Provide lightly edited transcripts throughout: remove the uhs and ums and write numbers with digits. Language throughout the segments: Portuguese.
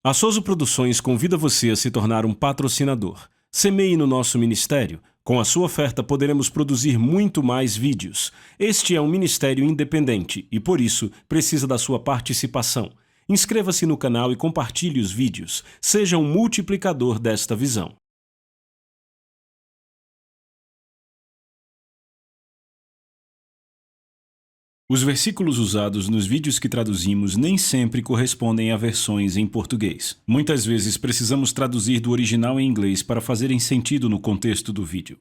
A Souza Produções convida você a se tornar um patrocinador. Semeie no nosso ministério. Com a sua oferta poderemos produzir muito mais vídeos. Este é um ministério independente e, por isso, precisa da sua participação. Inscreva-se no canal e compartilhe os vídeos. Seja um multiplicador desta visão. Os versículos usados nos vídeos que traduzimos nem sempre correspondem a versões em português. Muitas vezes precisamos traduzir do original em inglês para fazerem sentido no contexto do vídeo.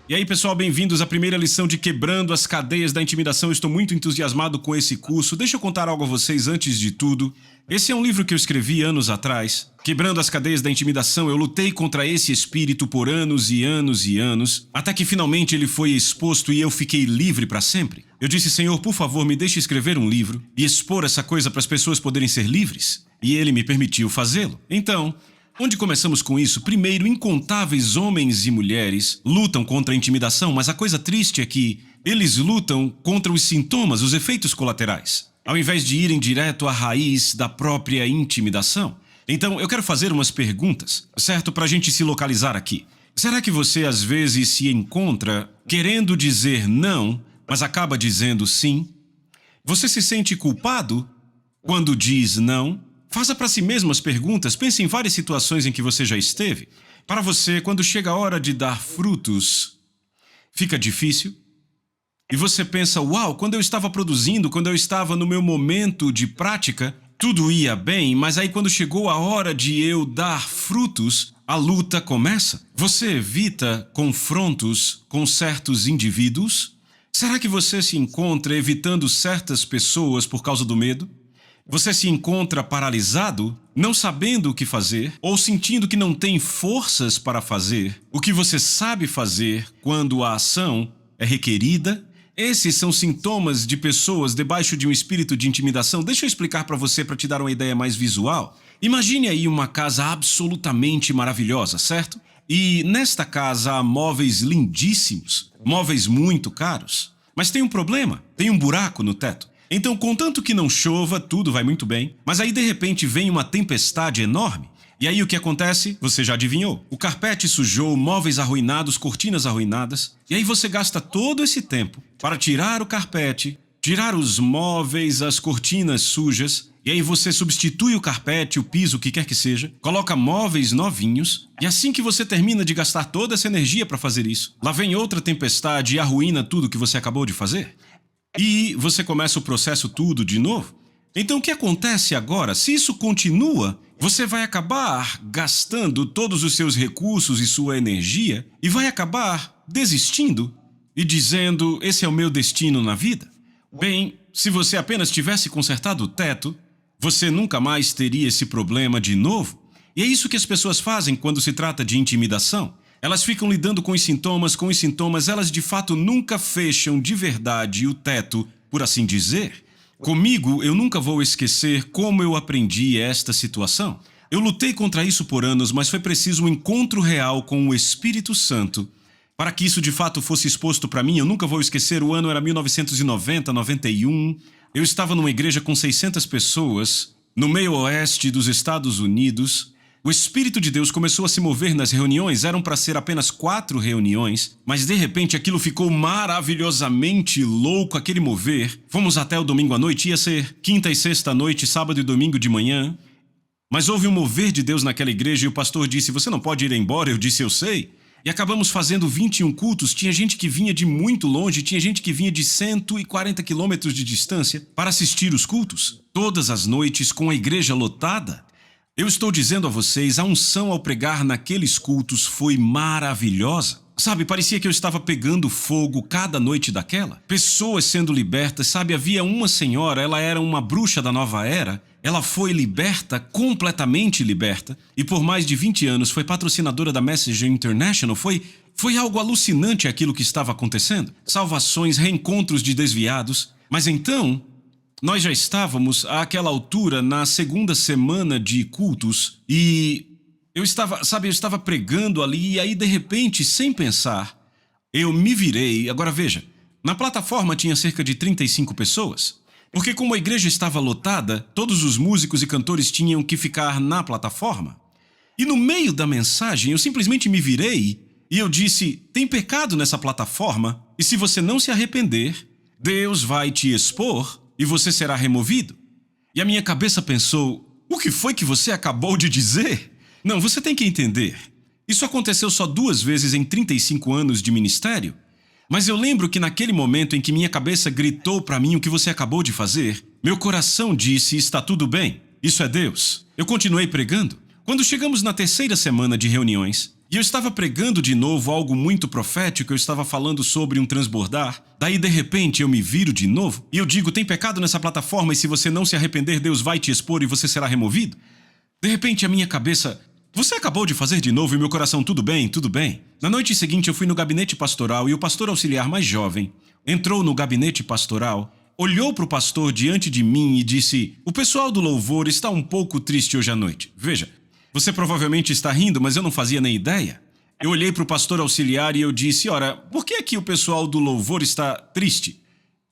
E aí, pessoal, bem-vindos à primeira lição de Quebrando as Cadeias da Intimidação. Eu estou muito entusiasmado com esse curso. Deixa eu contar algo a vocês antes de tudo. Esse é um livro que eu escrevi anos atrás. Quebrando as Cadeias da Intimidação, eu lutei contra esse espírito por anos e anos e anos, até que finalmente ele foi exposto e eu fiquei livre para sempre. Eu disse, Senhor, por favor, me deixe escrever um livro e expor essa coisa para as pessoas poderem ser livres. E ele me permitiu fazê-lo. Então, onde começamos com isso? Primeiro, incontáveis homens e mulheres lutam contra a intimidação, mas a coisa triste é que eles lutam contra os sintomas, os efeitos colaterais, ao invés de irem direto à raiz da própria intimidação. Então, eu quero fazer umas perguntas, certo? Para a gente se localizar aqui. Será que você às vezes se encontra querendo dizer não, mas acaba dizendo sim? Você se sente culpado quando diz não? Faça para si mesmo as perguntas, pense em várias situações em que você já esteve. Para você, quando chega a hora de dar frutos, fica difícil? E você pensa, uau, quando eu estava produzindo, quando eu estava no meu momento de prática, tudo ia bem, mas aí quando chegou a hora de eu dar frutos, a luta começa. Você evita confrontos com certos indivíduos? Será que você se encontra evitando certas pessoas por causa do medo? Você se encontra paralisado, não sabendo o que fazer, ou sentindo que não tem forças para fazer o que você sabe fazer quando a ação é requerida? Esses são sintomas de pessoas debaixo de um espírito de intimidação. Deixa eu explicar para você para te dar uma ideia mais visual. Imagine aí uma casa absolutamente maravilhosa, certo? E nesta casa há móveis lindíssimos, móveis muito caros. Mas tem um problema, tem um buraco no teto. Então, contanto que não chova, tudo vai muito bem, mas aí de repente vem uma tempestade enorme. E aí o que acontece? Você já adivinhou. O carpete sujou, móveis arruinados, cortinas arruinadas. E aí você gasta todo esse tempo para tirar o carpete, tirar os móveis, as cortinas sujas. E aí você substitui o carpete, o piso, o que quer que seja, coloca móveis novinhos. E assim que você termina de gastar toda essa energia para fazer isso, lá vem outra tempestade e arruína tudo que você acabou de fazer. E você começa o processo tudo de novo. Então o que acontece agora? Se isso continua, você vai acabar gastando todos os seus recursos e sua energia e vai acabar desistindo e dizendo, esse é o meu destino na vida. Bem, se você apenas tivesse consertado o teto, você nunca mais teria esse problema de novo. E é isso que as pessoas fazem quando se trata de intimidação. Elas ficam lidando com os sintomas, elas de fato nunca fecham de verdade o teto, por assim dizer. Comigo, eu nunca vou esquecer como eu aprendi esta situação. Eu lutei contra isso por anos, mas foi preciso um encontro real com o Espírito Santo para que isso de fato fosse exposto para mim. Eu nunca vou esquecer, o ano era 1990, 91. Eu estava numa igreja com 600 pessoas, no meio oeste dos Estados Unidos. O Espírito de Deus começou a se mover nas reuniões, eram para ser apenas 4 reuniões, mas de repente aquilo ficou maravilhosamente louco, aquele mover. Fomos até o domingo à noite, ia ser quinta e sexta à noite, sábado e domingo de manhã. Mas houve um mover de Deus naquela igreja e o pastor disse, você não pode ir embora? Eu disse, eu sei. E acabamos fazendo 21 cultos, tinha gente que vinha de muito longe, tinha gente que vinha de 140 quilômetros de distância para assistir os cultos, todas as noites com a igreja lotada. Eu estou dizendo a vocês, a unção ao pregar naqueles cultos foi maravilhosa. Sabe, parecia que eu estava pegando fogo cada noite daquela. Pessoas sendo libertas, sabe, havia uma senhora, ela era uma bruxa da nova era. Ela foi liberta, completamente liberta, e por mais de 20 anos foi patrocinadora da Messenger International. Foi algo alucinante aquilo que estava acontecendo. Salvações, reencontros de desviados. Mas então, nós já estávamos, àquela altura, na segunda semana de cultos, e eu estava pregando ali, e aí, de repente, sem pensar, eu me virei. Agora veja, Na plataforma tinha cerca de 35 pessoas. Porque como a igreja estava lotada, todos os músicos e cantores tinham que ficar na plataforma. E no meio da mensagem, eu simplesmente me virei e eu disse: tem pecado nessa plataforma, e se você não se arrepender, Deus vai te expor e você será removido. E a minha cabeça pensou: o que foi que você acabou de dizer? Não, você tem que entender. Isso aconteceu só 2 vezes em 35 anos de ministério. Mas eu lembro que naquele momento em que minha cabeça gritou para mim o que você acabou de fazer, meu coração disse: está tudo bem, isso é Deus. Eu continuei pregando. Quando chegamos na 3ª semana de reuniões, e eu estava pregando de novo algo muito profético, eu estava falando sobre um transbordar, daí de repente eu me viro de novo, e eu digo: tem pecado nessa plataforma e se você não se arrepender, Deus vai te expor e você será removido. De repente a minha cabeça: você acabou de fazer de novo, e meu coração: tudo bem, tudo bem. Na noite seguinte eu fui no gabinete pastoral e o pastor auxiliar mais jovem entrou no gabinete pastoral, olhou para o pastor diante de mim e disse: o pessoal do louvor está um pouco triste hoje à noite. Veja, você provavelmente está rindo, mas eu não fazia nem ideia. Eu olhei para o pastor auxiliar e eu disse: ora, por que é que o pessoal do louvor está triste?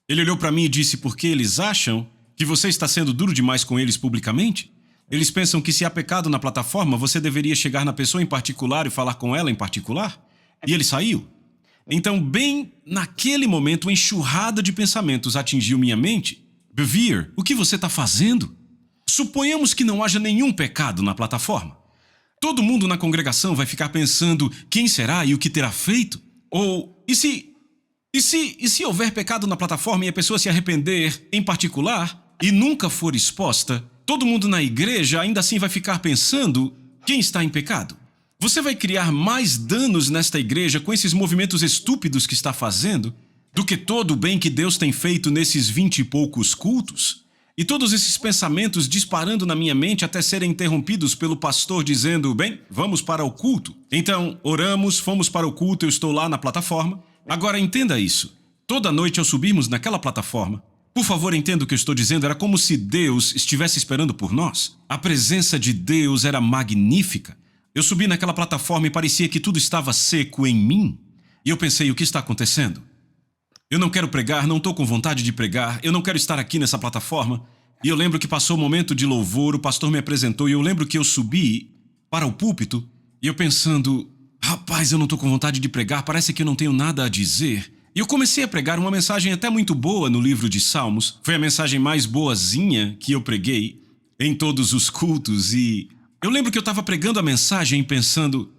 Ele olhou para mim e disse: porque eles acham que você está sendo duro demais com eles publicamente? Eles pensam que se há pecado na plataforma, você deveria chegar na pessoa em particular e falar com ela em particular? E ele saiu. Então, bem naquele momento, uma enxurrada de pensamentos atingiu minha mente. Bevere, o que você está fazendo? Suponhamos que não haja nenhum pecado na plataforma. Todo mundo na congregação vai ficar pensando: quem será e o que terá feito? Ou, e se houver pecado na plataforma e a pessoa se arrepender em particular e nunca for exposta, todo mundo na igreja ainda assim vai ficar pensando: quem está em pecado? Você vai criar mais danos nesta igreja com esses movimentos estúpidos que está fazendo do que todo o bem que Deus tem feito nesses 20 e poucos cultos? E todos esses pensamentos disparando na minha mente até serem interrompidos pelo pastor dizendo: bem, vamos para o culto. Então, oramos, fomos para o culto, eu estou lá na plataforma. Agora entenda isso. Toda noite ao subirmos naquela plataforma, por favor, entenda o que eu estou dizendo, era como se Deus estivesse esperando por nós. A presença de Deus era magnífica. Eu subi naquela plataforma e parecia que tudo estava seco em mim. E eu pensei: o que está acontecendo? Eu não quero pregar, não estou com vontade de pregar, eu não quero estar aqui nessa plataforma. E eu lembro que passou o momento de louvor, o pastor me apresentou e eu lembro que eu subi para o púlpito e eu pensando: rapaz, eu não estou com vontade de pregar, parece que eu não tenho nada a dizer. E eu comecei a pregar uma mensagem até muito boa no livro de Salmos. Foi a mensagem mais boazinha que eu preguei em todos os cultos e eu lembro que eu estava pregando a mensagem pensando: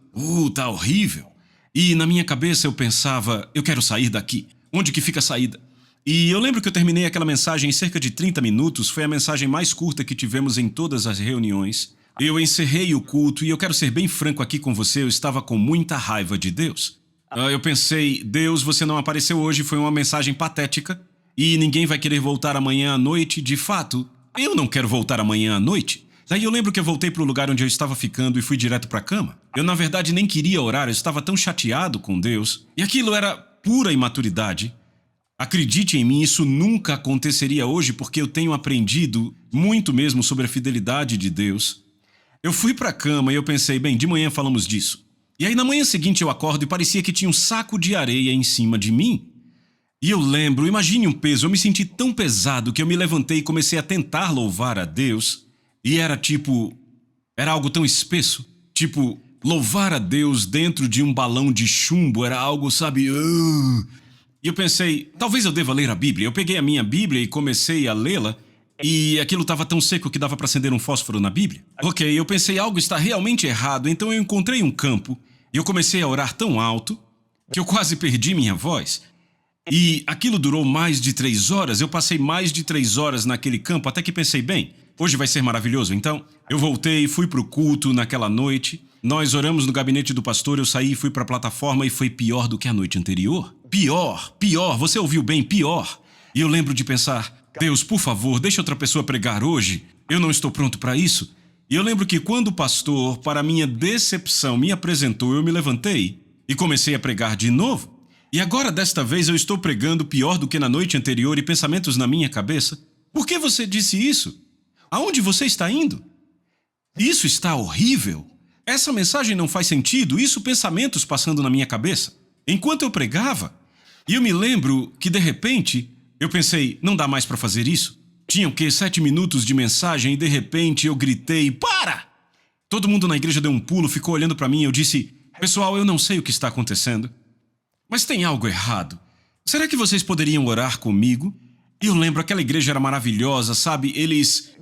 tá horrível. E na minha cabeça eu pensava: eu quero sair daqui. Onde que fica a saída? E eu lembro que eu terminei aquela mensagem em cerca de 30 minutos, foi a mensagem mais curta que tivemos em todas as reuniões. Eu encerrei o culto e eu quero ser bem franco aqui com você, eu estava com muita raiva de Deus. Eu pensei: Deus, você não apareceu hoje, foi uma mensagem patética e ninguém vai querer voltar amanhã à noite. De fato, eu não quero voltar amanhã à noite. Daí eu lembro que eu voltei para o lugar onde eu estava ficando e fui direto para a cama. Eu na verdade nem queria orar, eu estava tão chateado com Deus. E aquilo era pura imaturidade. Acredite em mim, isso nunca aconteceria hoje porque eu tenho aprendido muito mesmo sobre a fidelidade de Deus. Eu fui para a cama e eu pensei: bem, de manhã falamos disso. E aí na manhã seguinte eu acordo e parecia que tinha um saco de areia em cima de mim. E eu lembro, imagine um peso, eu me senti tão pesado que eu me levantei e comecei a tentar louvar a Deus. E era algo tão espesso, louvar a Deus dentro de um balão de chumbo, era algo, sabe? E eu pensei: talvez eu deva ler a Bíblia. Eu peguei a minha Bíblia e comecei a lê-la, e aquilo estava tão seco que dava para acender um fósforo na Bíblia. Ok, eu pensei: algo está realmente errado, então eu encontrei um campo, e eu comecei a orar tão alto que eu quase perdi minha voz. E aquilo durou mais de 3 horas, eu passei mais de 3 horas naquele campo, até que pensei: bem, hoje vai ser maravilhoso. Então, eu voltei, fui para o culto naquela noite, nós oramos no gabinete do pastor, eu saí e fui para a plataforma e foi pior do que a noite anterior. Pior, você ouviu bem, pior. E eu lembro de pensar: Deus, por favor, deixa outra pessoa pregar hoje, eu não estou pronto para isso. E eu lembro que quando o pastor, para minha decepção, me apresentou, eu me levantei e comecei a pregar de novo. E agora, desta vez, eu estou pregando pior do que na noite anterior e pensamentos na minha cabeça. Por que você disse isso? Aonde você está indo? Isso está horrível. Essa mensagem não faz sentido, isso pensamentos passando na minha cabeça. Enquanto eu pregava, E eu me lembro que, de repente, eu pensei, não dá mais para fazer isso? Tinham 7 minutos de mensagem e, de repente, eu gritei, para! Todo mundo na igreja deu um pulo, ficou olhando para mim e eu disse, pessoal, eu não sei o que está acontecendo, mas tem algo errado. Será que vocês poderiam orar comigo? E eu lembro, aquela igreja era maravilhosa, sabe?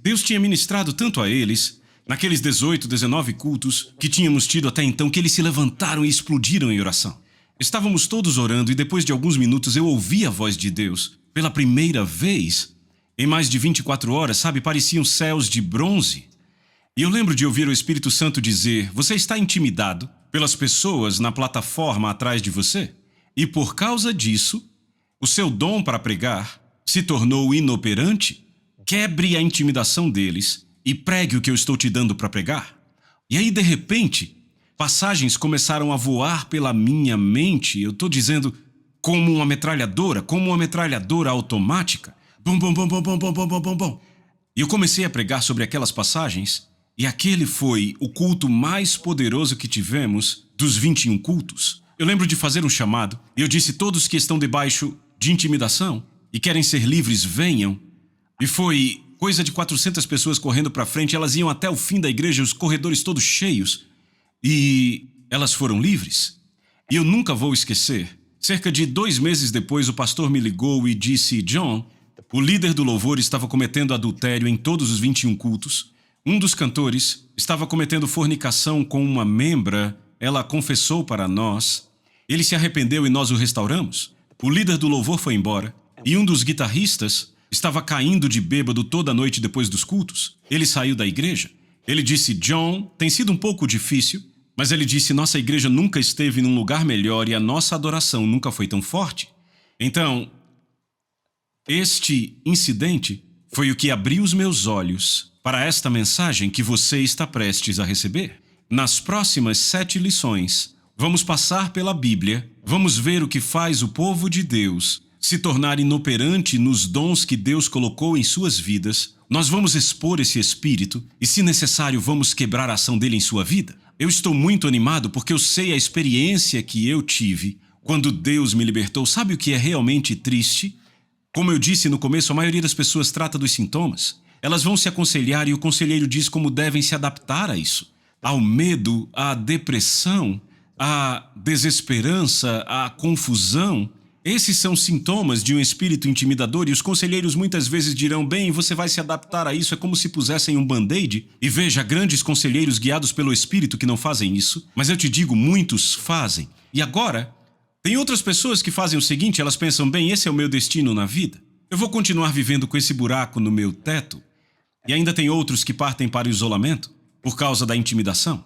Deus tinha ministrado tanto a eles, naqueles 18, 19 cultos que tínhamos tido até então, que eles se levantaram e explodiram em oração. Estávamos todos orando e depois de alguns minutos eu ouvi a voz de Deus. Pela primeira vez, em mais de 24 horas, sabe? Pareciam céus de bronze. E eu lembro de ouvir o Espírito Santo dizer, você está intimidado pelas pessoas na plataforma atrás de você? E por causa disso, o seu dom para pregar se tornou inoperante? Quebre a intimidação deles e pregue o que eu estou te dando para pregar. E aí, de repente, passagens começaram a voar pela minha mente. Eu estou dizendo, como uma metralhadora automática. Bum, bum, bum, bum, bum, bum, bum, bum, bum. E eu comecei a pregar sobre aquelas passagens. E aquele foi o culto mais poderoso que tivemos dos 21 cultos. Eu lembro de fazer um chamado. E eu disse, todos que estão debaixo de intimidação e querem ser livres, venham. E foi coisa de 400 pessoas correndo para frente. Elas iam até o fim da igreja, os corredores todos cheios. E elas foram livres. E eu nunca vou esquecer. Cerca de 2 meses depois, o pastor me ligou e disse, John, o líder do louvor estava cometendo adultério em todos os 21 cultos. Um dos cantores estava cometendo fornicação com uma membra. Ela confessou para nós. Ele se arrependeu e nós o restauramos. O líder do louvor foi embora. E um dos guitarristas estava caindo de bêbado toda noite depois dos cultos. Ele saiu da igreja. Ele disse, John, tem sido um pouco difícil, mas ele disse, nossa igreja nunca esteve num lugar melhor e a nossa adoração nunca foi tão forte. Então, este incidente foi o que abriu os meus olhos para esta mensagem que você está prestes a receber. Nas próximas 7 lições, vamos passar pela Bíblia, vamos ver o que faz o povo de Deus se tornar inoperante nos dons que Deus colocou em suas vidas. Nós vamos expor esse espírito e, se necessário, vamos quebrar a ação dele em sua vida. Eu estou muito animado porque eu sei a experiência que eu tive quando Deus me libertou. Sabe o que é realmente triste? Como eu disse no começo, a maioria das pessoas trata dos sintomas. Elas vão se aconselhar e o conselheiro diz como devem se adaptar a isso. Ao medo, à depressão, à desesperança, à confusão. Esses são sintomas de um espírito intimidador e os conselheiros muitas vezes dirão, bem, você vai se adaptar a isso, é como se pusessem um band-aid. E veja, grandes conselheiros guiados pelo espírito que não fazem isso, mas eu te digo, muitos fazem. E agora, tem outras pessoas que fazem o seguinte, elas pensam, bem, esse é o meu destino na vida. Eu vou continuar vivendo com esse buraco no meu teto. E ainda tem outros que partem para o isolamento por causa da intimidação.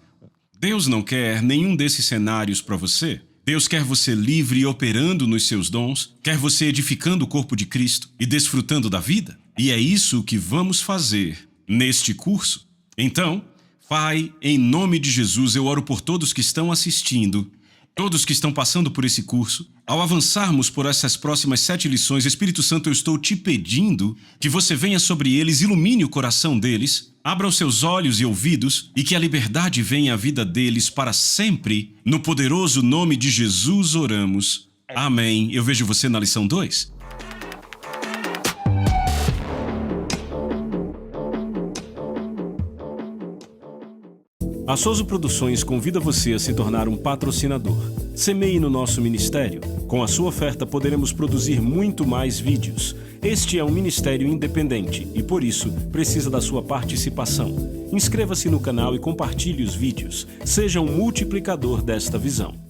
Deus não quer nenhum desses cenários para você. Deus quer você livre e operando nos seus dons, quer você edificando o corpo de Cristo e desfrutando da vida. E é isso que vamos fazer neste curso. Então, Pai, em nome de Jesus, eu oro por todos que estão assistindo, todos que estão passando por esse curso. Ao avançarmos por essas próximas 7 lições, Espírito Santo, eu estou te pedindo que você venha sobre eles, ilumine o coração deles, abra os seus olhos e ouvidos e que a liberdade venha à vida deles para sempre. No poderoso nome de Jesus oramos. Amém. Eu vejo você na lição 2. A Souza Produções convida você a se tornar um patrocinador. Semeie no nosso ministério. Com a sua oferta poderemos produzir muito mais vídeos. Este é um ministério independente e, por isso, precisa da sua participação. Inscreva-se no canal e compartilhe os vídeos. Seja um multiplicador desta visão.